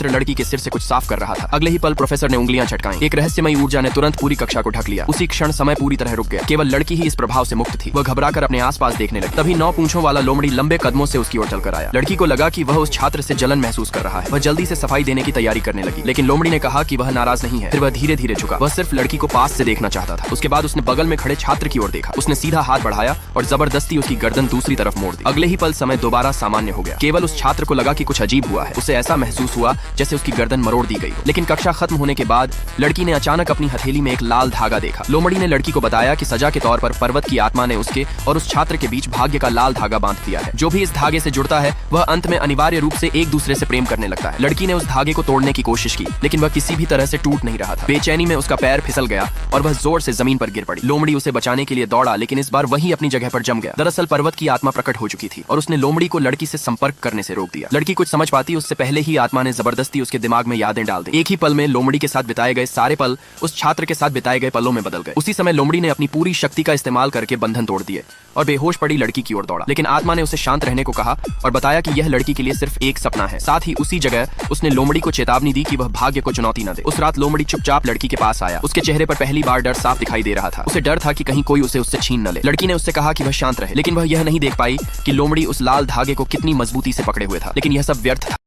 लड़की के सिर से कुछ साफ कर रहा था। अगले ही पल प्रोफेसर ने उंगलियां झटकाई। एक रहस्यमयी ऊर्जा ने तुरंत पूरी कक्षा को ढक लिया। उसी क्षण समय पूरी तरह रुक गया। केवल लड़की ही इस प्रभाव से मुक्त थी। वह घबराकर अपने आसपास देखने लगी। तभी 9 पूंछों वाला लोमड़ी लंबे कदमों से उसकी ओर चलकर आया। लड़की को लगा कि वह उस छात्र से जलन महसूस कर रहा है। वह जल्दी से सफाई देने की तैयारी करने लगी, लेकिन लोमड़ी ने कहा कि वह नाराज नहीं है। फिर वह धीरे धीरे झुका। वह सिर्फ लड़की को पास से देखना चाहता था। उसके बाद उसने बगल में खड़े छात्र की ओर देखा। उसने सीधा हाथ बढ़ाया और जबरदस्ती उसकी गर्दन दूसरी तरफ मोड़ दी। अगले ही पल समय दोबारा सामान्य हो गया। केवल उस छात्र को लगा कि कुछ अजीब हुआ है। उसे ऐसा महसूस हुआ जैसे उसकी गर्दन मरोड़ दी गई हो। लेकिन कक्षा खत्म होने के बाद लड़की ने अचानक अपनी हथेली में एक लाल धागा देखा। लोमड़ी ने लड़की को बताया कि सजा के तौर पर पर्वत की आत्मा ने उसके और उस छात्र के बीच भाग्य का लाल धागा बांध दिया है। जो भी इस धागे से जुड़ता है वह अंत में अनिवार्य रूप से एक दूसरे से प्रेम करने लगता है। लड़की ने उस धागे को तोड़ने की कोशिश की, लेकिन वह किसी भी तरह से टूट नहीं रहा था। बेचैनी में उसका पैर फिसल गया और वह जोर से जमीन पर गिर पड़ी। लोमड़ी उसे बचाने के लिए दौड़ा, लेकिन इस बार वही अपनी जगह पर जम गया। दरअसल पर्वत की आत्मा प्रकट हो चुकी थी और उसने लोमड़ी को लड़की से संपर्क करने से रोक दिया। लड़की कुछ समझ पाती उससे पहले ही आत्मा ने जबरदस्ती उसके दिमाग में यादें डाल दी। एक ही पल में लोमड़ी के साथ बिताए गए सारे पल उस छात्र के साथ बिताए गए पलों में बदल गए। उसी समय लोमड़ी ने अपनी पूरी शक्ति का इस्तेमाल करके बंधन तोड़ दिए और बेहोश पड़ी लड़की की ओर दौड़ा। लेकिन आत्मा ने उसे शांत रहने को कहा और बताया कि यह लड़की के लिए सिर्फ एक सपना है। साथ ही उसी जगह उसने लोमड़ी को चेतावनी दी कि वह भाग्य को चुनौती न दे। उस रात लोमड़ी चुपचाप लड़की के पास आया। उसके चेहरे पर पहली बार डर साफ दिखाई दे रहा था। उसे डर था कि कहीं कोई उसे उससे छीन न ले। लड़की ने उससे कहा कि वह शांत रहे, लेकिन वह यह नहीं देख पाई कि लोमड़ी उस लाल धागे को कितनी मजबूती से पकड़े हुए था। लेकिन यह सब व्यर्थ था।